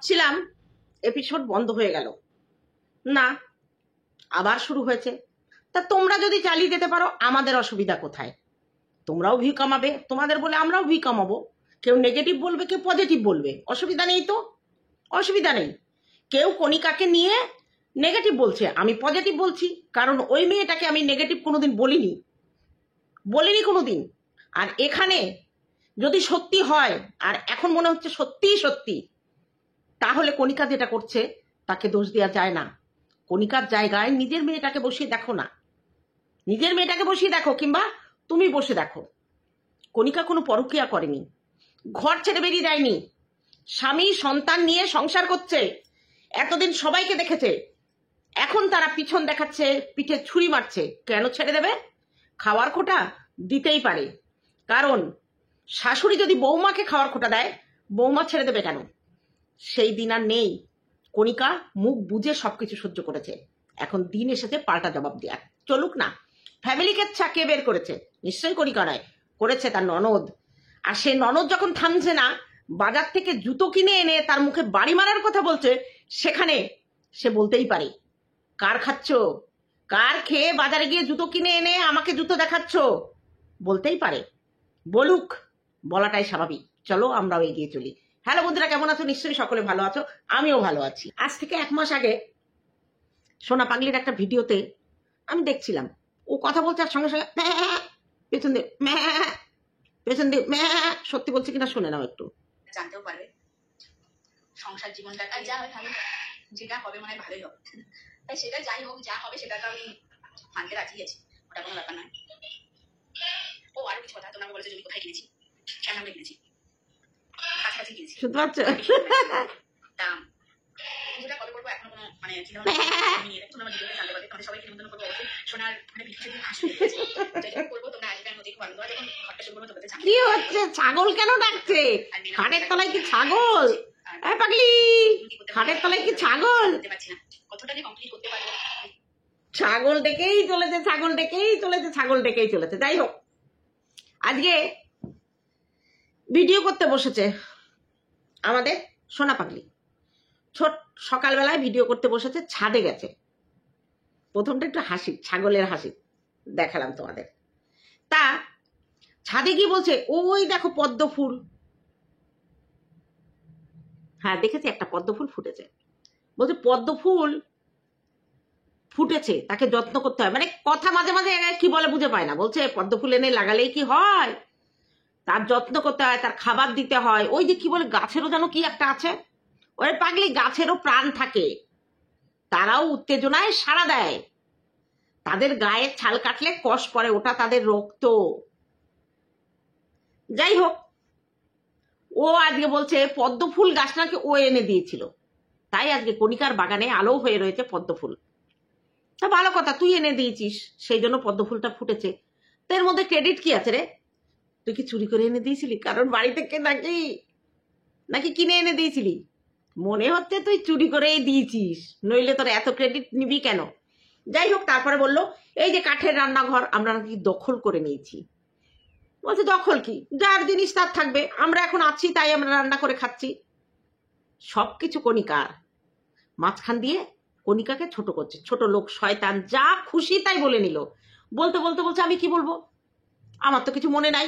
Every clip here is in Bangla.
ভাবছিলাম এপিসোড বন্ধ হয়ে গেল, না আবার শুরু হয়েছে। তা তোমরা যদি চালিয়ে যেতে পারো আমাদের অসুবিধা কোথায়? তোমরাও ভিউ কামাবে, তোমাদের বলে আমরাও ভিউ কামাবো। কেউ নেগেটিভ বলবে, কেউ পজিটিভ বলবে, অসুবিধা নেই তো, অসুবিধা নেই। কেউ কণিকাকে নিয়ে নেগেটিভ বলছে, আমি পজিটিভ বলছি, কারণ ওই মেয়েটাকে আমি নেগেটিভ কোনোদিন বলিনি কোনোদিন। আর এখানে যদি সত্যি হয়, আর এখন মনে হচ্ছে সত্যিই সত্যি, তাহলে কণিকা যেটা করছে তাকে দোষ দেওয়া যায় না। কণিকার জায়গায় নিজের মেয়েটাকে বসিয়ে দেখো না, নিজের মেয়েটাকে বসিয়ে দেখো, কিংবা তুমি বসে দেখো। কণিকা কোনো পরকীয়া করেনি, ঘর ছেড়ে বেরিয়ে যায়নি, স্বামী সন্তান নিয়ে সংসার করছে, এতদিন সবাইকে দেখেছে। এখন তারা পিছন দেখাচ্ছে, পিঠে ছুরি মারছে। কেন ছেড়ে দেবে? খাওয়ার খোটা দিতেই পারে, কারণ শাশুড়ি যদি বৌমাকে খাওয়ার খোটা দেয়, বৌমা ছেড়ে দেবে কেন? সেই দিন আর নেই। কণিকা মুখ বুঝে সবকিছু সহ্য করেছে, এখন দিন এসেছে পাল্টা জবাব দেওয়ার। চলুক না। ফ্যামিলিকে কে বের করেছে? নিশ্চয়ই কণিকা নয়, করেছে তার ননদ। আর সেই ননদ যখন থামছে না, বাজার থেকে জুতো কিনে এনে তার মুখে বাড়ি মারার কথা বলছে, সেখানে সে বলতেই পারে, কার খাচ্ছ, কার খেয়ে বাজারে গিয়ে জুতো কিনে এনে আমাকে জুতো দেখাচ্ছ, বলতেই পারে। বলুক, বলাটাই স্বাভাবিক। চলো আমরাও এগিয়ে চলি। হ্যালো বন্ধুরা, কেমন আছো? নিশ্চয়ই সকলে ভালো আছো, আমিও ভালো আছি। আজ থেকে 1 মাস আগে সোনা পাগলির একটা ভিডিওতে আমি দেখছিলাম, ও কথা বলছে আর সঙ্গে সঙ্গে পেছন দিয়ে সত্যি বলছে কিনা শুনে নাও একটু। জানতেও পারবে সংসার জীবনটা যা হয় ভালো, যেটা হবে মানে ভালোই হবে। তাই সেটা যাই হোক, যা হবে সেটা তো আমি মানতে রাজি আছি, ওটা কোনো ব্যাপার নয়। ও আরো কিছু কথা, তোমরা বলেছো জমি কোথায় কিনেছি, কেন আমরা কিনেছি, কাছাকাছি কিনেছি, শুনতে পাচ্ছ? তা যেটা কবে করবো এখনো কোনো মানে চিন্তা নিয়ে তোমরা আমার ভিডিওতে জানতে পারবে। তোমাদের সবাইকে নিমন্ত্রণ করবো অবশ্যই। সোনার মানে ভিডিও যদি হাসি করবো, তোমরা আজকের মধ্যে খুব আনন্দ হয়। যখন ঘরটা শুরু করবো তোমাদের কি হচ্ছে? ছাগল কেন ডাকছে? খাটের তলায় কি ছাগল? পাগলি, খাটের তলায় কি ছাগল? কতটা যে কমপ্লিট করতে পারবো। ছাগল ডেকেই চলেছে, ছাগল ডেকেই চলেছে, ছাগল ডেকেই চলেছে। যাই হোক, আজকে ভিডিও করতে বসেছে আমাদের সোনা পাগলি। সকালবেলায় ভিডিও করতে বসেছে, ছাদে গেছে। প্রথমটা একটু হাসি, ছাগলের হাসি দেখালাম তোমাদের। তা ছাদে গিয়ে বলছে, ওই দেখো পদ্ম ফুল। হ্যাঁ দেখেছি, একটা পদ্ম ফুল ফুটেছে। বলছে পদ্ম ফুল ফুটেছে, তাকে যত্ন করতে হয়। মানে কথা মাঝে মাঝে কি বলে বুঝে পায় না। বলছে পদ্ম ফুল এনে লাগালেই কি হয়, তার যত্ন করতে হয়, তার খাবার দিতে হয়। ওই যে কি বলে, গাছেরও যেন কি একটা আছে। ওই পাগলি, গাছেরও প্রাণ থাকে, তারাও উত্তেজনায় সাড়া দেয়। তাদের গায়ে ছাল কাটলে কষ পড়ে, ওটা তাদের রক্ত। যাই হোক, ও আজকে বলছে পদ্ম ফুল গাছটাকে ও এনে দিয়েছিল, তাই আজকে কণিকার বাগানে আলো হয়ে রয়েছে পদ্ম ফুল। তা ভালো কথা, তুই এনে দিয়েছিস, সেই জন্য পদ্ম ফুলটা ফুটেছে। তো এর মধ্যে ক্রেডিট কি আছে রে? তুই কি চুরি করে এনে দিয়েছিলি? কারণ বাড়ি থেকে নাকি কিনে এনে দিয়েছিলি? মনে হচ্ছে তুই চুরি করেই দিয়েছিস, নইলে তোর এত ক্রেডিট নিবি কেন? যাই হোক, তারপরে বললো এই যে কাঠের রান্নাঘর আমরা নাকি দখল করে নিয়েছি। বলছে দখল কি, যার জিনিস তার থাকবে, আমরা এখন আছি তাই আমরা রান্না করে খাচ্ছি। সবকিছু কণিকার। মাঝখান দিয়ে কণিকাকে ছোট করছে, ছোট লোক, শয়তান, যা খুশি তাই বলে নিল। বলতে বলতে বলছে আমি কি বলবো, আমার তো কিছু মনে নাই,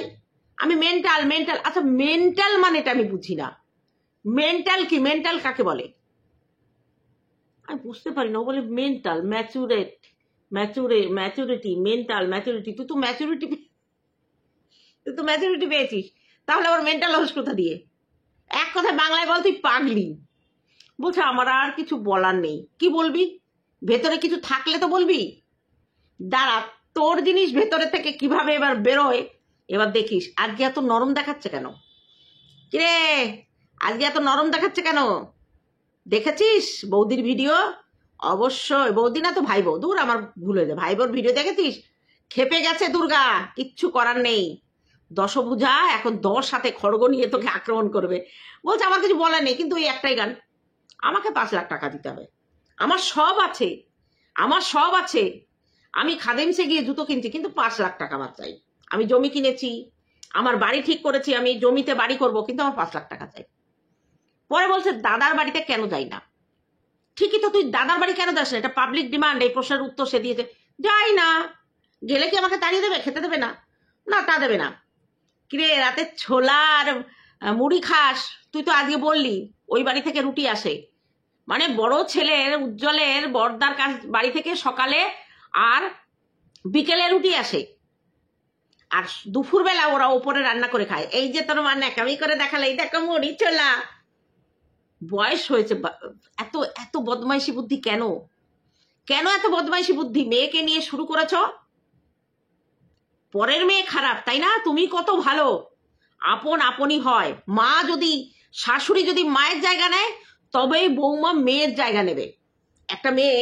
আমি মেন্টাল। আচ্ছা মেন্টাল মানেটা আমি বুঝি না। মেন্টাল কি? মেন্টাল কাকে বলে আমি বুঝতে পারি না। ও বলে মেন্টাল, ম্যাচুরিটি, মেন্টাল ম্যাচুরিটি। তুই তো ম্যাচুরিটি পেয়েছিস, তাহলে আবার মেন্টাল হোস কোথা দিয়ে? এক কথায় বাংলায় বল, তুই পাগলি। বলছে আমার আর কিছু বলার নেই। কি বলবি? ভেতরে কিছু থাকলে তো বলবি। দাঁড়া, তোর জিনিস ভেতরে থেকে কিভাবে এবার বেরোয় এবার দেখিস। আজকে এত নরম দেখাচ্ছে কেন? কিরে, আজকে এত নরম দেখাচ্ছে কেন? দেখেছিস বৌদির ভিডিও? অবশ্যই বৌদি না তো ভাই বউ, দূর আমার ভুল হয়ে যায়, ভাই বউর ভিডিও দেখেছিস? খেপে গেছে দুর্গা, কিচ্ছু করার নেই। দশভুজা এখন 10 হাতে খড়গ নিয়ে তোকে আক্রমণ করবে। বলছে আমার কিছু বলার নেই, কিন্তু ওই একটাই গান, আমাকে 5 লাখ টাকা দিতে হবে। আমার সব আছে, আমি খাদেমসে গিয়ে জুতো কিনছি, কিন্তু 5 লাখ টাকা আমার চাই। আমি জমি কিনেছি, আমার বাড়ি ঠিক করেছি, আমি জমিতে বাড়ি করব, কিন্তু আমার 5 লাখ টাকা চাই। পরে বলছে দাদার বাড়িতে কেন যাই না। ঠিকই তো, তুই দাদার বাড়ি কেন যাস না? এটা পাবলিক ডিমান্ড। এই প্রশ্নের উত্তর সে দিয়েছে, যাই না। গেলে কি আমাকে তাড়িয়ে দেবে? খেতে দেবে না? না, তা দেবে না। কিরে, রাতে ছোলা আর মুড়ি খাস? তুই তো আজকে বললি ওই বাড়ি থেকে রুটি আসে। মানে বড় ছেলের, উজ্জ্বলের বড়দার বাড়ি থেকে সকালে আর বিকেলে রুটি আসে, আর দুপুরবেলা ওরা ওপরে রান্না করে খায়। এই যে তোর মানে ন্যাকামি করে দেখালে, এই দেখো মুড়ি ছোলা। বয়স হয়েছে, এত এত বদমাইশি বুদ্ধি কেন? কেন এত বদমাইশি বুদ্ধি? মেয়েকে নিয়ে শুরু করেছ। পরের মেয়ে খারাপ, তাই না? তুমি কত ভালো। আপন আপনই হয়। মা যদি, শাশুড়ি যদি মায়ের জায়গা নেয়, তবেই বৌমা মেয়ের জায়গা নেবে। একটা মেয়ে,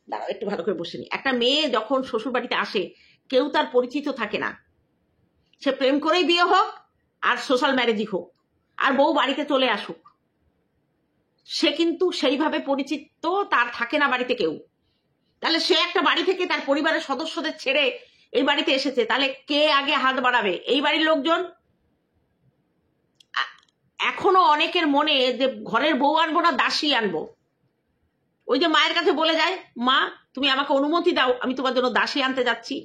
দাঁড়াও একটু ভালো করে বসে নি, একটা মেয়ে যখন শ্বশুর বাড়িতে আসে, কেউ তার পরিচিত থাকে না। সে প্রেম করেই বিয়ে হোক আর সোশ্যাল ম্যারেজই হোক, আর বউ বাড়িতে চলে আসুক, সে কিন্তু সেইভাবে পরিচিত তার থাকে না বাড়িতে কেউ। তাহলে সে একটা বাড়ি থেকে তার পরিবারের সদস্যদের ছেড়ে এই বাড়িতে এসেছে, তাহলে কে আগে হাত বাড়াবে? এই বাড়ির লোকজন। এখনো অনেকের মনে যে ঘরের বউ আনবো না, দাসী আনবো। ওই যে মায়ের কাছে বলে যায়, মা তুমি আমাকে অনুমতি দাও, আমি তোমার জন্য দাসী আনতে যাচ্ছি।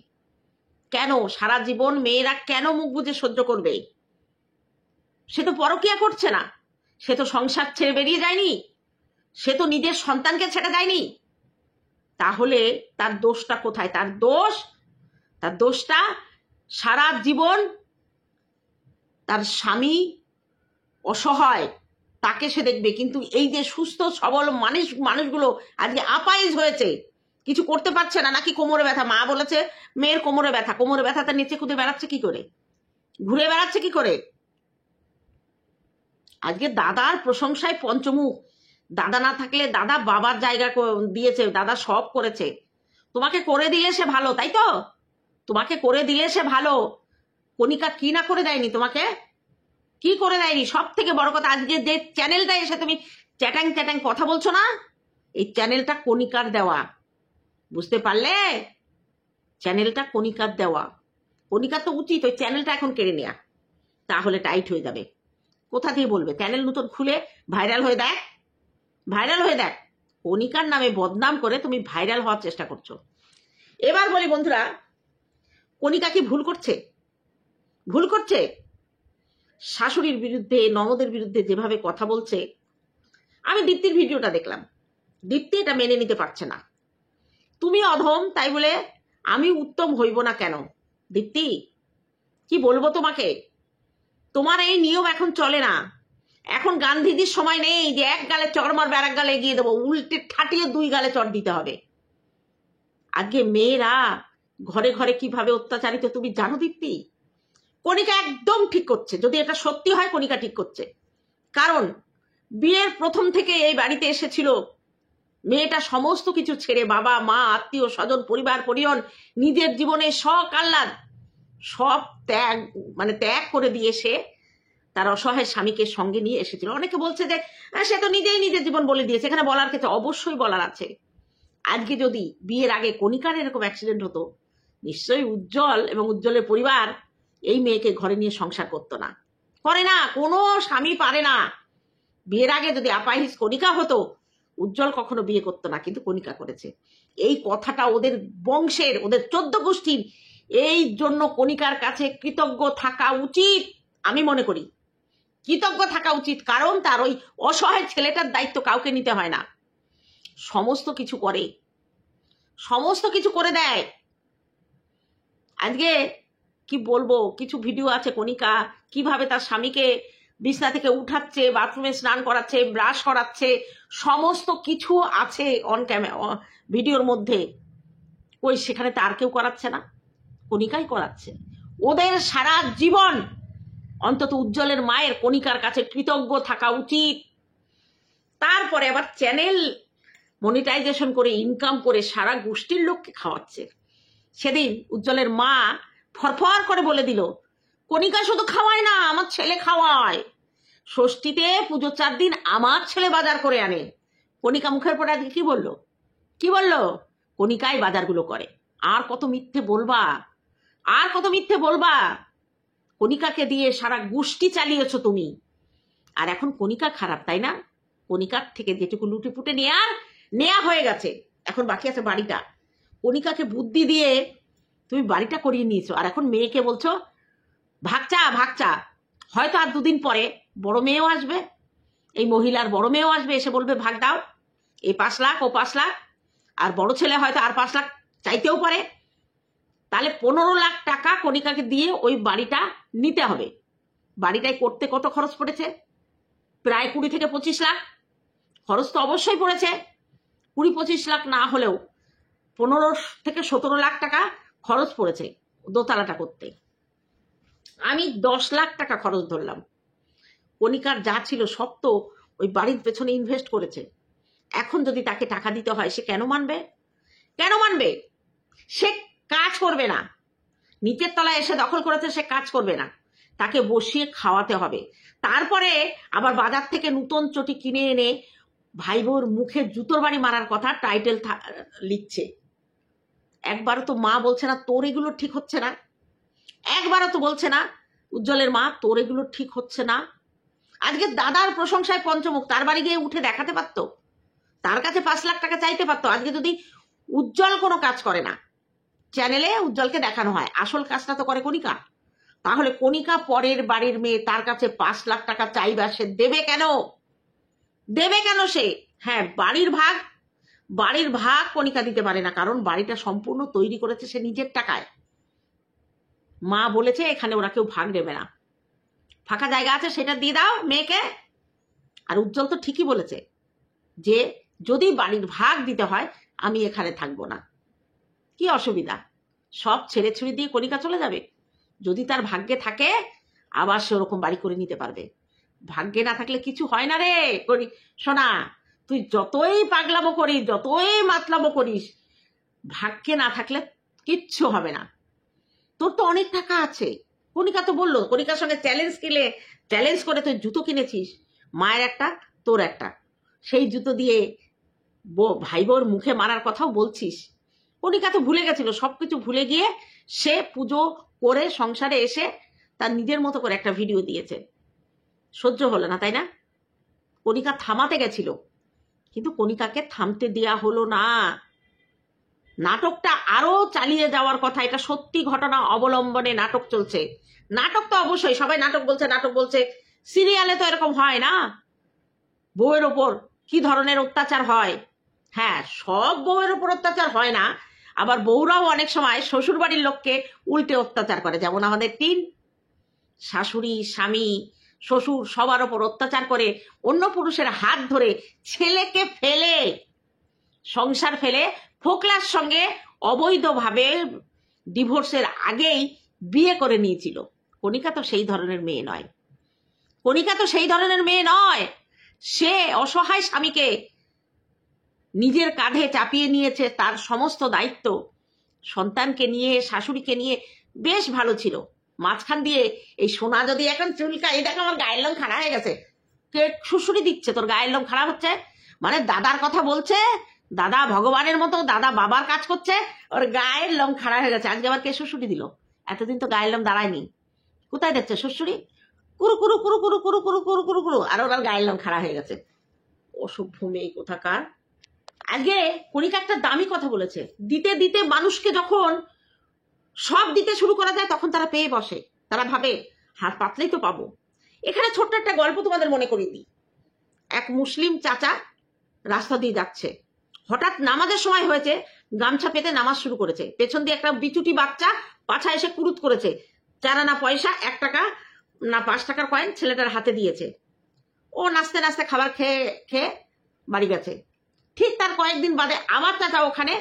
কেন? সারা জীবন মেয়েরা কেন মুখ বুজে সহ্য করবে? সে তো পরকিয়া করছে না, সে তো সংসার ছেড়ে বেরিয়ে যায়নি, সে তো নিজের সন্তানকে ছেড়ে যায়নি। তাহলে তার দোষটা কোথায়? তার দোষটা সারা জীবন তার স্বামী অসহায়, তাকে সে দেখবে। কিন্তু এই যে সুস্থ সবল মানুষগুলো আজকে আপাইজ হয়েছে, কিছু করতে পারছে না। নাকি কোমরে ব্যথা, মা বলেছে মেয়ের কোমরে ব্যথা, কোমরে ব্যথাটা নিচে খুঁজে বেড়াচ্ছে কি করে, ঘুরে বেড়াচ্ছে কি করে? আজকে দাদার প্রশংসায় পঞ্চমুখ। দাদা না থাকলে, দাদা বাবার জায়গা দিয়েছে, দাদা সব করেছে। তোমাকে করে দিলে সে ভালো, তাই তো? তোমাকে করে দিলে সে ভালো। কণিকা কি না করে দেয়নি তোমাকে? কি করে দেয়নি? সব থেকে বড় কথা, আজকে যে চ্যানেলটা এসে তুমি চ্যাটাং চ্যাটাং কথা বলছো না, এই চ্যানেলটা কণিকার দেওয়া। বুঝতে পারলে? চ্যানেলটা কণিকার দেওয়া। কণিকার তো উচিত ওই চ্যানেলটা এখন কেড়ে নেয়া, তাহলে টাইট হয়ে যাবে। কোথা দিয়ে বলবে? চ্যানেল নতুন খুলে ভাইরাল হয়ে দেখ, ভাইরাল হয়ে দেখ। কণিকার নামে বদনাম করে তুমি ভাইরাল হওয়ার চেষ্টা করছো। এবার বলি বন্ধুরা, কণিকা কি ভুল করছে? ভুল করছে। শাশুড়ির বিরুদ্ধে, ননদের বিরুদ্ধে যেভাবে কথা বলছে, আমি দীপ্তির ভিডিওটা দেখলাম। দীপ্তি এটা মেনে নিতে পারছে না। তুমি অধম, তাই বলে আমি উত্তম হইব না কেন? দীপ্তি, কি বলবো তোমাকে? তোমার এই নিয়ম এখন চলে না। এখন গান্ধীজির সময় নেই যে এক গালে চড় মারবে আর এক গালে এগিয়ে দেবো, উল্টে ঠাটিয়ে দুই গালে চড় দিতে হবে। আজকে মেয়েরা ঘরে ঘরে কিভাবে অত্যাচারিত তুমি জানো দীপ্তি? কণিকা একদম ঠিক করছে। যদি এটা সত্যি হয়, কণিকা ঠিক করছে। কারণ বিয়ের প্রথম থেকে এই বাড়িতে এসেছিল, মেয়েটা সমস্ত কিছু ছেড়ে, বাবা মা, আত্মীয় স্বজন, পরিবার পরিজন, নিজের জীবনে শখ আহ্লাদ সব ত্যাগ করে দিয়ে সে তার অসহায় স্বামীকে সঙ্গে নিয়ে এসেছিল। অনেকে বলছে যে সে তো নিজেই নিজের জীবন বলে দিয়েছে। এখানে বলার ক্ষেত্রে অবশ্যই বলার আছে। আজকে যদি বিয়ের আগে কণিকার এরকম অ্যাক্সিডেন্ট হতো, নিশ্চয়ই উজ্জ্বল এবং উজ্জ্বলের পরিবার এই মেয়েকে ঘরে নিয়ে সংসার করতো না। করে না, কোনো স্বামী পারে না। বিয়ের আগে যদি আপাহিস কণিকা হতো, উজ্জ্বল কখনো বিয়ে করতো না, কিন্তু কণিকা করেছে। এই কথাটা ওদের বংশের, ওদের 14 গোষ্ঠীর, এই জন্য কণিকার কাছে কৃতজ্ঞ থাকা উচিত। আমি মনে করি কৃতজ্ঞ থাকা উচিত, কারণ তার ওই অসহায় ছেলেটার দায়িত্ব কাউকে নিতে হয় না। সমস্ত কিছু করে, সমস্ত কিছু করে দেয়। আজকে কি বলবো, কিছু ভিডিও আছে কণিকা কিভাবে তার স্বামীকে বিছনা থেকে উঠাচ্ছে, বাথরুমে স্নান করাচ্ছে, ব্রাশ করাচ্ছে, সমস্ত কিছু আছে অন ক্যামেরা ভিডিওর মধ্যে। ওই সেখানে তার কেউ করাচ্ছে না, কণিকাই করাচ্ছে। ওদের সারা জীবন অন্তত উজ্জ্বলের মায়ের কণিকার কাছে কৃতজ্ঞ থাকা উচিত। তারপরে আবার চ্যানেল মনিটাইজেশন করে ইনকাম করে সারা গোষ্ঠীর লোককে খাওয়াচ্ছে। সেদিন উজ্জ্বলের মা ফরফর করে বলে দিল, কণিকা শুধু খাওয়ায় না, আমার ছেলে খাওয়ায়। ষষ্ঠীতে পুজো 4 দিন আমার ছেলে বাজার করে আনে। কণিকা মুখের পর আজকে কি বললো? কি বললো? কণিকাই বাজারগুলো করে। আর কত মিথ্যে বলবা, আর কত মিথ্যে বলবা? কণিকাকে দিয়ে সারা গোষ্ঠী চালিয়েছো তুমি। আর এখন কণিকা খারাপ, তাই না? কণিকার থেকে যেটুকু লুটে পুটে নেয়া হয়ে গেছে, এখন বাকি আছে বাড়িটা। কণিকাকে বুদ্ধি দিয়ে তুমি বাড়িটা করিয়ে নিয়েছো, আর এখন মেয়েকে বলছো ভাগচা ভাগচা। হয়তো আর দুদিন পরে বড় মেয়েও আসবে, এই মহিলার বড় মেয়েও আসবে, এসে বলবে ভাগ দাও, এই 5 লাখ ও 5 লাখ, আর বড় ছেলে হয়তো আর 5 লাখ চাইতেও পারে। তাহলে 15 লাখ টাকা কণিকাকে দিয়ে ওই বাড়িটা নিতে হবে। বাড়িটাই করতে কত খরচ পড়েছে? প্রায় 20 থেকে 25 লাখ খরচ তো অবশ্যই পড়েছে। 20-25 লাখ না হলেও 15 থেকে 17 লাখ টাকা খরচ পড়েছে দোতলাটা করতে। আমি 10 লাখ টাকা খরচ ধরলাম। কণিকার যা ছিল সব তো ওই বাড়ির পেছনে ইনভেস্ট করেছে। এখন যদি তাকে টাকা দিতে হয়, সে কেন মানবে? কেন মানবে? সে কাজ করবে না। নিচের তলায় এসে দখল করেছে, সে কাজ করবে না। তাকে বসিয়ে খাওয়াতে হবে। তারপরে আবার বাজার থেকে নতুন চটি কিনে এনে ভাই বোর মুখে জুতোর বাড়ি মারার কথা টাইটেল লিখছে। একবারও তো মা বলছে না তোর এগুলো ঠিক হচ্ছে না? একবারও তো বলছে না উজ্জ্বলের মা তোর এগুলো ঠিক হচ্ছে না? আজকে দাদার প্রশংসায় পঞ্চমুখ, তার বাড়ি গিয়ে উঠে দেখাতে পারতো, তার কাছে 5 লাখ টাকা চাইতে পারতো। আজকে যদি উজ্জ্বল কোনো কাজ করে না, চ্যানেলে উজ্জ্বলকে দেখানো হয়, আসল কাজটা তো করে কণিকা। তাহলে কণিকা পরের বাড়ির মেয়ে, তার কাছে 5 লাখ টাকা চাইবে, সে দেবে কেন? দেবে কেন সে? হ্যাঁ, বাড়ির ভাগ কণিকা দিতে পারে না, কারণ বাড়িটা সম্পূর্ণ তৈরি করেছে সে নিজের টাকায়। মা বলেছে এখানে ওরা কেউ ভাগ দেবে না, ফাঁকা জায়গা আছে সেটা দিয়ে দাও মেয়েকে। আর উজ্জ্বল তো ঠিকই বলেছে যে যদি বাড়ির ভাগ দিতে হয় আমি এখানে থাকবো না। কি অসুবিধা? সব ছেড়ে ছুড়ে দিয়ে কণিকা চলে যাবে। যদি তার ভাগ্যে থাকে আবার সে ওরকম বাড়ি করে নিতে পারবে। ভাগ্যে না থাকলে কিছু হয় না রে সোনা। তুই যতই পাগলামো করিস, যতই মাতলামো করিস, ভাগ্যে না থাকলে কিচ্ছু হবে না। তোর তো অনেক টাকা আছে। কণিকা তো বললো, কণিকার সঙ্গে চ্যালেঞ্জ করে তুই জুতো কিনেছিস, মায়ের একটা তোর একটা, সেই জুতো দিয়ে ভাই বোর মুখে মারার কথাও বলছিস। কণিকা তো ভুলে গেছিল, সবকিছু ভুলে গিয়ে সে পুজো করে সংসারে এসে তার নিজের মতো করে একটা ভিডিও দিয়েছে। সহ্য হলো না, তাই না? কণিকা থামাতে গেছিল, কিন্তু কণিকাকে থামতে দেয়া হলো না। নাটকটা আরো চালিয়ে যাওয়ার কথা। এটা সত্যি ঘটনা অবলম্বনে নাটক চলছে। নাটক তো অবশ্যই সবাই নাটক বলছে। সিরিয়ালে তো এরকম হয় না? বউয়ের ওপর কি ধরনের অত্যাচার হয়। হ্যাঁ, সব বউয়ের ওপর অত্যাচার হয় না, আবার বউরাও অনেক সময় শ্বশুর বাড়ির লোককে উল্টে অত্যাচার করে। যেমন আমাদের শাশুড়ি, স্বামী, শ্বশুর সবার ওপর অত্যাচার করে, অন্য পুরুষের হাত ধরে ছেলেকে ফেলে, সংসার ফেলে ফোকলার সঙ্গে অবৈধভাবে ডিভোর্সের আগেই বিয়ে করে নিয়েছিল। কণিকা তো সেই ধরনের মেয়ে নয়। সে অসহায় স্বামীকে নিজের কাঁধে চাপিয়ে নিয়েছে, তার সমস্ত দায়িত্ব। সন্তানকে নিয়ে, শাশুড়িকে নিয়ে বেশ ভালো ছিল। মাঝখান দিয়ে এই সোনা যদি এখন চুলকায়, এই দেখো আমার গায়ের লোম খাড়া হয়ে গেছে। কে শুশুড়ি দিচ্ছে? তোর গায়ের লোম খারাপ হচ্ছে মানে? দাদার কথা বলছে, দাদা ভগবানের মতো, দাদা বাবার কাজ করছে, ওর গায়ের লোম খাড়া হয়ে গেছে। আজকে আবার কে শুশুড়ি দিল? এতদিন তো গায়ের লোম দাঁড়ায়নি। কোথায় দেখছে শুশুড়ি? কুরু কুরু কুরু কুরু কুরু কুরু কুরু কুরু কুরু, আর ওর গায়ের লোম খাড়া হয়ে গেছে। অসভ্য মেয়ে কোথাকার। আজকে কণিকা একটা দামি কথা বলেছে। দিতে দিতে মানুষকে যখন সব দিতে শুরু করা যায়, তখন তারা পেয়ে বসে। তারা ভাবে হাত পাতলেই তো পাবো। এখানে ছোট্ট একটা গল্প তোমাদের মনে করিয়ে দিই। এক মুসলিম চাচা রাস্তা দিয়ে যাচ্ছে, হঠাৎ নামাজের সময় হয়েছে, গামছা পেতে নামাজ শুরু করেছে। পেছন দিয়ে একটা বিচুটি বাচ্চা পাছা এসে কুরুত করেছে। 4 আনা পয়সা, 1 টাকা না 5 টাকার কয়েন ছেলেটার হাতে দিয়েছে। ও নাচতে নাচতে খাবার খেয়ে বাড়ি গেছে। ঠিক তার কয়েকদিন বাদে আবার চাচা ওখানে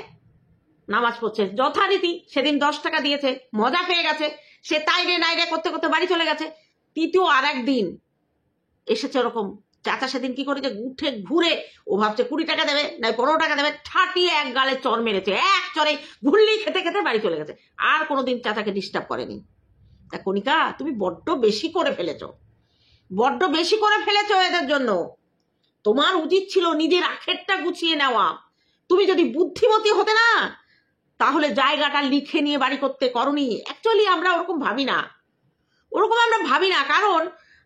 নামাজ পড়ছে যথারীতি। সেদিন 10 টাকা দিয়েছে, মজা পেয়ে গেছে। সে তাই রে নাই রে করতে করতে বাড়ি চলে গেছে। তৃতীয় আর একদিন এসেছে ওরকম। চাচা সেদিন কি করেছে, উঠে ঘুরে ও ভাবছে 20 টাকা দেবে না 15 টাকা দেবে, ঠাটিয়ে এক গালে চর মেরেছে। এক চরে ঘুরলি খেতে খেতে বাড়ি চলে গেছে। আর কোনোদিন চাচাকে ডিস্টার্ব করেনি। তা কণিকা, তুমি বড্ড বেশি করে ফেলেছো এদের জন্য। তোমার উচিত ছিল নিজের আখেরটা গুছিয়ে নেওয়া। তুমি যদি বুদ্ধিমতী হতে না, তাহলে জায়গাটা লিখে নিয়ে বাড়ি করতে করনি। অ্যাকচুয়ালি আমরা ওরকম ভাবি না। কারণ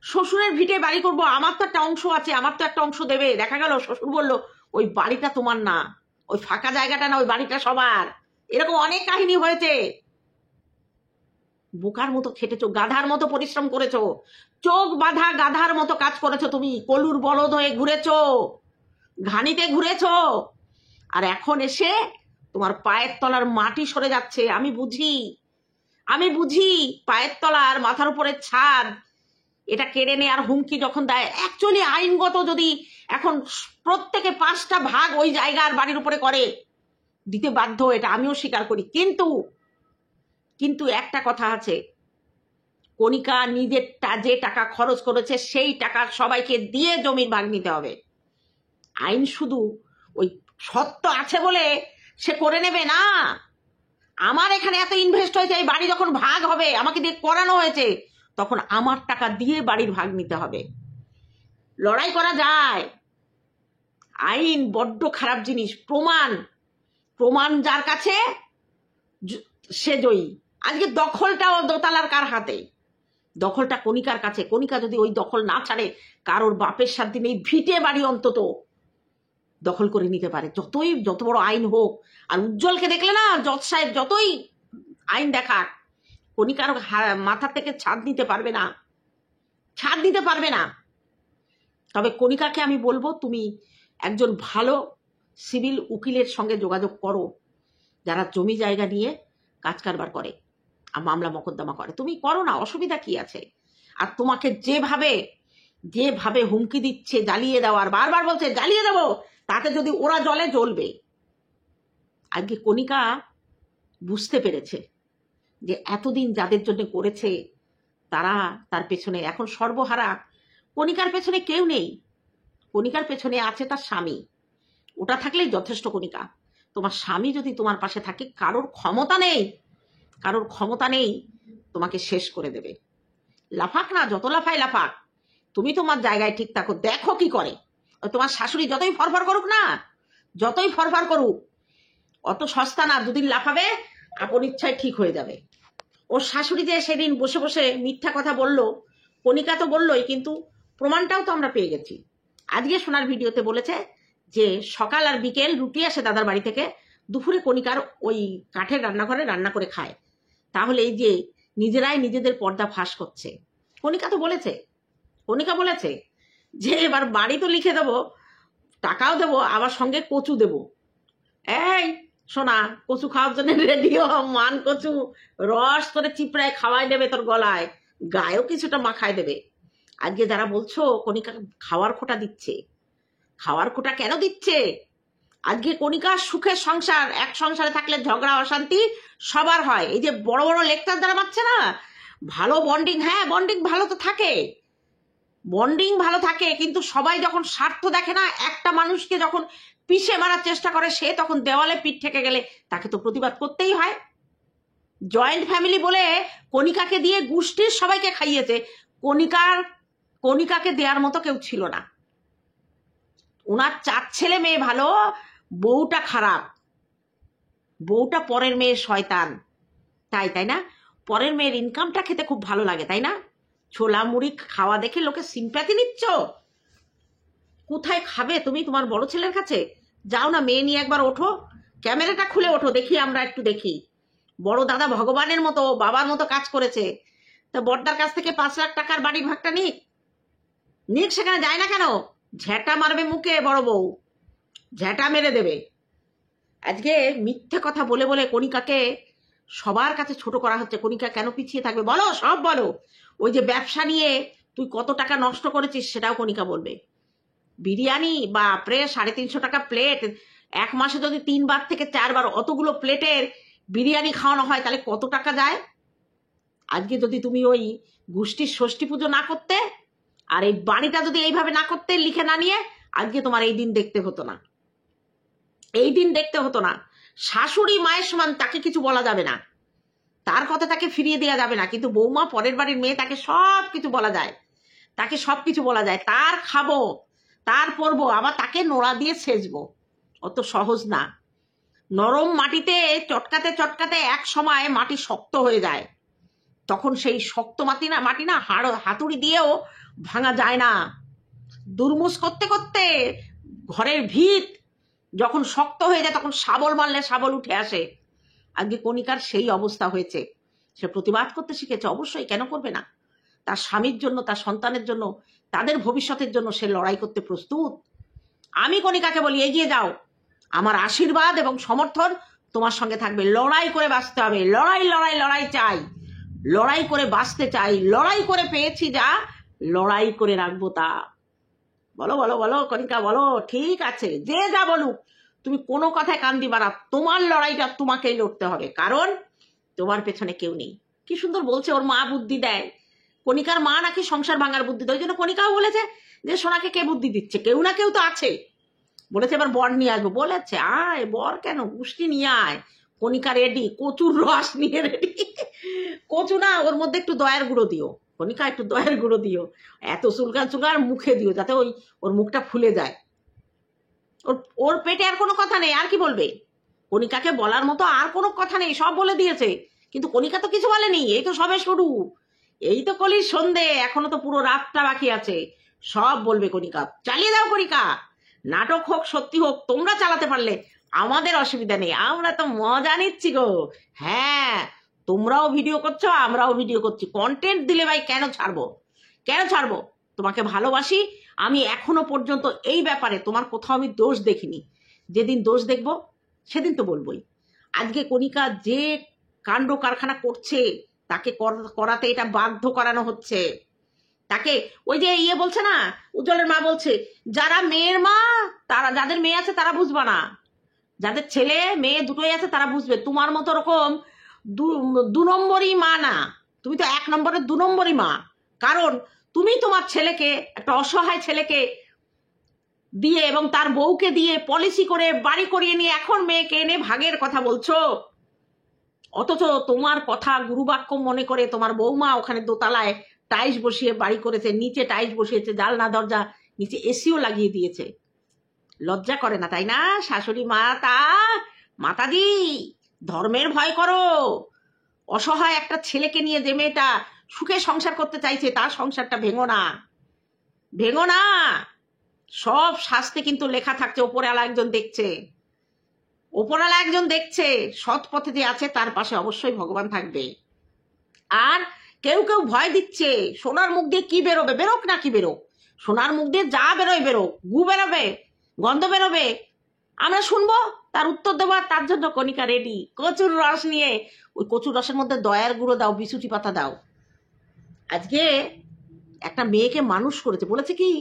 শ্বশুরের ভিটে বাড়ি করব, আমার তো একটা অংশ আছে, আমার তো একটা অংশ দেবে। দেখা গেল শ্বশুর বলল ওই বাড়িটা তোমার না, ওই ফাঁকা জায়গাটা না, ওই বাড়িটা সবার। এরকম অনেক কাহিনী হয়েছে। বোকার মতো খেটেছো, গাধার মতো পরিশ্রম করেছো, চোখ বাঁধা গাধার মতো কাজ করেছো, তুমি কলুর বলদ হয়ে ঘুরেছো, ঘানিতে ঘুরেছো, আর এখন এসে তোমার পায়ের তলার মাটি সরে যাচ্ছে। আমি বুঝি পায়ের তলার মাথার উপরে ছাদ এটা কেড়ে নেওয়ার হুমকি যখন দেয়। অ্যাকচুয়ালি আইনগত যদি এখন প্রত্যেকে 5টা ভাগ ওই জায়গার বাড়ির উপরে করে দিতে বাধ্য, এটা আমিও স্বীকার করি। কিন্তু একটা কথা আছে, কণিকা নিজের যে টাকা খরচ করেছে সেই টাকা সবাইকে দিয়ে জমির ভাগ নিতে হবে। আইন শুধু ওই সত্য আছে বলে সে করে নেবে না। আমার এখানে এত ইনভেস্ট হয়েছে, এই বাড়ি যখন ভাগ হবে, আমাকে দিয়ে করানো হয়েছে, তখন আমার টাকা দিয়ে বাড়ির ভাগ নিতে হবে। লড়াই করা যায়। আইন বড্ড খারাপ জিনিস। প্রমাণ যার কাছে সে জয়ী। আজকে দখলটাও দোতলার কার হাতে? দখলটা কণিকার কাছে। কণিকা যদি ওই দখল না ছাড়ে, কারোর বাপের সাথে নেই, ভিটে বাড়ি অন্তত দখল করে নিতে পারে, যত বড় আইন হোক। আর উজ্জ্বলকে দেখলে না, জজ সাহেব যতই আইন দেখাক, কণিকার মাথা থেকে ছাদ নিতে পারবে না। তবে কণিকাকে আমি বলবো, তুমি একজন ভালো সিভিল উকিলের সঙ্গে যোগাযোগ করো, যারা জমি জায়গা নিয়ে কাজ কারবার করে আর মামলা মোকদ্দমা করে। তুমি করো না, অসুবিধা কি আছে? আর তোমাকে যেভাবে হুমকি দিচ্ছে জ্বালিয়ে দেওয়ার, বারবার বলছে জ্বালিয়ে দেবো, তাতে যদি ওরা জ্বলবে। আজকে কণিকা বুঝতে পেরেছে যে এতদিন যাদের জন্য করেছে তারা তার পেছনে এখন সর্বহারা। কণিকার পেছনে কেউ নেই, কণিকার পেছনে আছে তার স্বামী। ওটা থাকলেই যথেষ্ট। কণিকা, তোমার স্বামী যদি তোমার পাশে থাকে, কারোর ক্ষমতা নেই তোমাকে শেষ করে দেবে। লাফাক না, যত লাফাক, তুমি তোমার জায়গায় ঠিক থাকো। দেখো কি করে। তোমার শাশুড়ি যতই ফরফর করুক, অত সস্তা না, দুদিন লাফাবে, আপন ইচ্ছায় ঠিক হয়ে যাবে। ওর শাশুড়ি যে সেদিন বসে বসে মিথ্যা কথা বলল, কণিকা তো বললই, কিন্তু প্রমাণটাও তো আমরা পেয়ে গেছি। আজকে সোনার ভিডিওতে বলেছে যে সকাল আর বিকেল রুটি আসে দাদার বাড়ি থেকে, দুপুরে কণিকার ওই কাঠের রান্নাঘরে রান্না করে খায়। তাহলে এই যে নিজেরাই নিজেদের পর্দা ফাঁস করছে। কণিকা বলেছে যে এবার বাড়ি তো লিখে দেবো, টাকাও দেবো, আবার সঙ্গে কচু দেবো। এই সোনা, কচু খাওয়ার জন্য রেডিও, মান কচু রস করে চিপড়ায় খাওয়াই দেবে, তোর গলায় গায়েও কিছুটা মাখায় দেবে। আজকে যারা বলছো কণিকা খাওয়ার খোটা দিচ্ছে, খাওয়ার খোটা কেন দিচ্ছে? আজকে কণিকার সুখের সংসার, এক সংসারে থাকলে ঝগড়া অশান্তি সবার হয়। এই যে বড় বড় লেকচার দ্বারা পাচ্ছে না, ভালো বন্ডিং, হ্যাঁ বন্ডিং ভালো থাকে, কিন্তু সবাই যখন স্বার্থ দেখে না, একটা মানুষকে যখন পিষে মারার চেষ্টা করে, সে তখন দেওয়ালে পিঠ ঠেকে গেলে তাকে তো প্রতিবাদ করতেই হয়। জয়েন্ট ফ্যামিলি বলে কণিকাকে দিয়ে গোষ্ঠীর সবাইকে খাইয়েছে। কণিকাকে দেওয়ার মতো কেউ ছিল না। ওনার 4 ছেলে মেয়ে ভালো, বউটা খারাপ, বউটা পরের মেয়ের শয়তান। তাই না? পরের মেয়ের ইনকামটা খেতে খুব ভালো লাগে, তাই না? ছোলা মুড়ি খাওয়া দেখে লোকে সিম্প্যাথি নিচ্ছ। কোথায় খাবে তুমি? তোমার বড় ছেলের কাছে যাও না, মেয়ে নিয়ে একবার ওঠো, ক্যামেরাটা খুলে ওঠো, একটু দেখি। বড় দাদা ভগবানের মতো, বাবার মতো কাজ করেছে, তা বড়দার কাছ থেকে 5 লাখ টাকার বাড়ির ভাগটা নিক, সেখানে যায় না কেন? ঝ্যাটা মারবে মুখে বড় বউ, ঝ্যাটা মেরে দেবে। আজকে মিথ্যে কথা বলে বলে কণিকাকে সবার কাছে ছোট করা হচ্ছে। কণিকা কেন পিছিয়ে থাকবে? বলো, সব বলো। ওই যে ব্যবসা নিয়ে তুই কত টাকা নষ্ট করেছিস সেটাও কণিকা বলবে। বিরিয়ানি বাপরে 350 টাকা প্লেট, এক মাসে যদি 3 বার থেকে 4 বার অতগুলো প্লেটের বিরিয়ানি খাওয়ানো হয়, তাহলে কত টাকা যায়? আজকে যদি তুমি ওই গোষ্ঠীর ষষ্ঠী পুজো না করতে, আর এই বাড়িটা যদি এইভাবে না করতে, লিখে না নিয়ে, আজকে তোমার এই দিন দেখতে হতো না। শাশুড়ি মায়ের সমান, তাকে কিছু বলা যাবে না, তার কথা তাকে ফিরিয়ে দেওয়া যাবে না। কিন্তু বৌমা, পরের বাড়ির মেয়ে, তাকে সব কিছু বলা যায়, তার খাবো, তার পরবো, আবার তাকে নোড়া দিয়ে সেচবো। অত সহজ না। নরম মাটিতে চটকাতে এক সময় মাটি শক্ত হয়ে যায়। তখন সেই শক্ত মাটি না হাতুড়ি দিয়েও ভাঙা যায় না। দুর্মুষ করতে করতে ঘরের ভিত যখন শক্ত হয়ে যায় তখন শাবল মারলে শাবল উঠে আসে। আজকে কণিকার সেই অবস্থা হয়েছে। সে প্রতিবাদ করতে শিখেছে, অবশ্যই, কেন করবে না? তার স্বামীর জন্য, তার সন্তানের জন্য, তাদের ভবিষ্যতের জন্য সে লড়াই করতে প্রস্তুত। আমি কণিকাকে বলি, এগিয়ে যাও, আমার আশীর্বাদ এবং সমর্থন তোমার সঙ্গে থাকবে। লড়াই করে বাঁচতে হবে, লড়াই লড়াই লড়াই চাই, লড়াই করে বাঁচতে চাই, লড়াই করে পেয়েছি যা, লড়াই করে রাখবো তা। বলো বলো বলো কণিকা, বলো। ঠিক আছে, যে যা বলুক, তুমি কোনো কথায় কান দিবা না। তোমার লড়াইটা তোমাকেই লড়তে হবে, কারণ তোমার পেছনে কেউ নেই। কি সুন্দর বলছে, ওর মা বুদ্ধি দেয়। কণিকার মা নাকি সংসার ভাঙার বুদ্ধি দেয়, ওই জন্য কণিকাও বলেছে যে সোনাকে কে বুদ্ধি দিচ্ছে, কেউ না কেউ তো আছে। বলেছে এবার বর নিয়ে আসবো, বলেছে আয়, বর কেন, গুষ্টি নিয়ে আয়। কণিকা রেডি, কচুর রস নিয়ে রেডি। কচু না, ওর মধ্যে একটু দয়ার গুঁড়ো দিও, কণিকা একটু দয়ার গুঁড়ো দিও, এত চুলকান চুলকান মুখে দিও যাতে ওর মুখটা ফুলে যায়। ওর পেটে আর কোনো কথা নেই, আর কি বলবে? কণিকাকে বলার মতো আর কোনো কথা নেই, সব বলে দিয়েছে, কিন্তু কণিকা তো কিছু বলেনি। এই তো সবে শুরু, এই তো কলির সন্ধে, এখনো তো পুরো রাতটা বাকি আছে। সব বলবে কণিকা। চালিয়ে দাও কণিকা, নাটক হোক সত্যি হোক, তোমরা চালাতে পারলে আমাদের অসুবিধা নেই, আমরা তো মজা নিচ্ছি গো। হ্যাঁ, তোমরাও ভিডিও করছো, আমরাও ভিডিও করছি, কন্টেন্ট দিলে ভাই কেন ছাড়বো, কেন ছাড়বো? তোমাকে ভালোবাসি আমি, এখনো পর্যন্ত এই ব্যাপারে তোমার কোথাও আমি দোষ দেখিনি। যেদিন দোষ দেখবো সেদিন তো বলবোই। আজকে কণিকা যে কাণ্ড কারখানা করছে, তাকে করাতে এটা বাধ্য করানো হচ্ছে। তাকে ওই যে বলছে না, উজ্জ্বলের মা বলছে, যারা মেয়ের মা, তারা, যাদের মেয়ে আছে তারা বুঝবা না, যাদের ছেলে মেয়ে দুটোই আছে তারা বুঝবে। তোমার মতো রকম দু নম্বরই মা না, তুমি তো 1 নম্বরের 2 নম্বরই মা। কারণ তুমি তোমার ছেলেকে, একটা অসহায় ছেলেকে দিয়ে এবং তার বউকে দিয়ে পলিসি করে বাড়ি করিয়ে নিয়ে এখন মেয়েকে এনে ভাগের কথা বলছো। অথচ তোমার কথা গুরুবাক্য মনে করে তোমার বৌমা ওখানে দোতলায় টাইলস বসিয়ে বাড়ি করেছে, নিচে টাইলস বসিয়েছে, জানলা দরজা, নিচে এসিও লাগিয়ে দিয়েছে। লজ্জা করে না, তাই না? শাশুড়ি মাতাজি, ধর্মের ভয় করো। অসহায় একটা ছেলেকে নিয়ে যে মেয়েটা সুখে সংসার করতে চাইছে, তার সংসারটা ভেঙো না, ভেঙো না। সব শাস্তি কিন্তু লেখা থাকছে, ওপরওয়ালা একজন দেখছে, ওপরওয়ালা একজন দেখছে। সৎ পথে যে আছে তার পাশে অবশ্যই ভগবান থাকবে। আর কেউ কেউ ভয় দিচ্ছে, সোনার মুখ দিয়ে কি বেরোবে, বেরোক না কি বেরোক, সোনার মুখ দিয়ে যা বেরোয় বেরোক, গু বেরোবে, গন্ধ বেরোবে, আমরা শুনবো, তার উত্তর দেওয়ার। তার জন্য কণিকা রেডি, কচুর রস নিয়ে। ওই কচুর রসের মধ্যে দয়ার গুঁড়ো দাও, বিছুটি পাতা দাও। আজকে একটা মেয়েকে মানুষ করেছে, বলেছে কি,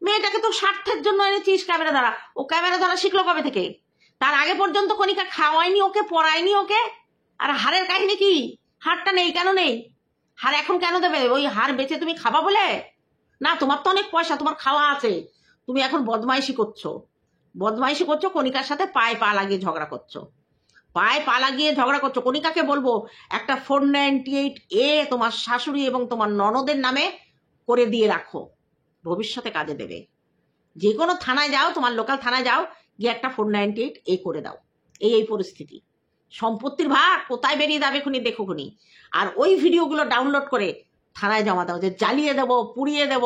মেয়েটাকে তো স্বার্থের জন্য এনেছিস ক্যামেরা ধরা। ও ক্যামেরা ধরা শিখলো কবে থেকে? তার আগে পর্যন্ত কণিকা খাওয়ায়নি ওকে, পড়ায়নি ওকে। আর হাড়ের কাহিনী কি? হাড়টা নেই, কেন নেই? হাড় এখন কেন দেবে? ওই হাড় বেচে তুমি খাবা বলে না? তোমার তো অনেক পয়সা, তোমার খাওয়া আছে, তুমি এখন বদমাইশি করছো, বদমাইশি করছো, কণিকার সাথে পায়ে পা লাগিয়ে ঝগড়া করছো, পায়ে পা লাগিয়ে ঝগড়া করছো। কণিকাকে বলবো একটা 498A তোমার শাশুড়ি এবং তোমার ননদের নামে করে দিয়ে রাখো, ভবিষ্যতে কাজে দেবে। যে কোনো থানায় যাও, তোমার লোকাল থানায় যাও, গিয়ে একটা 498A করে দাও। এই পরিস্থিতি, সম্পত্তির ভাগ কোথায় বেরিয়ে যাবে খুনি দেখো খুনি। আর ওই ভিডিওগুলো ডাউনলোড করে থানায় জমা দাও, যে জ্বালিয়ে দেবো, পুড়িয়ে দেব।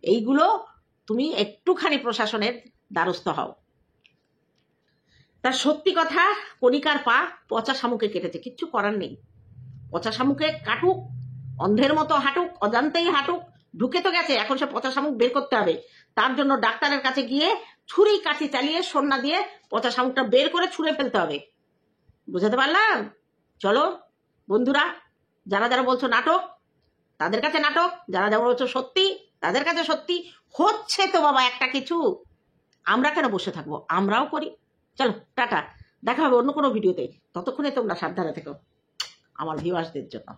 এইগুলো তুমি একটুখানি প্রশাসনের দ্বারস্থ হও। তার সত্যি কথা, কণিকার পা পচা শামুকে কেটেছে, কিচ্ছু করার নেই। পচা শামুকে কাটুক, অন্ধের মতো হাঁটুক, অজান্তেই হাঁটুক, ঢুকে তো গেছে, এখন সে পচা শামুক বের করতে হবে। তার জন্য ডাক্তারের কাছে গিয়ে ছুরি কাঠি চালিয়ে সন্না দিয়ে পচা শামুকটা বের করে ছুঁড়ে ফেলতে হবে। বুঝাতে পারলাম? চলো বন্ধুরা, যারা যারা বলছো নাটক, তাদের কাছে নাটক, যারা যারা বলছো সত্যি, তাদের কাছে সত্যি। হচ্ছে তো বাবা একটা কিছু, আমরা কেন বসে থাকবো, আমরাও করি। চলো টাটা, দেখা হবে অন্য কোনো ভিডিওতে। ততক্ষণে তোমরা সাবধানে থেকো আমার ভিউয়ার্সদের জন্য।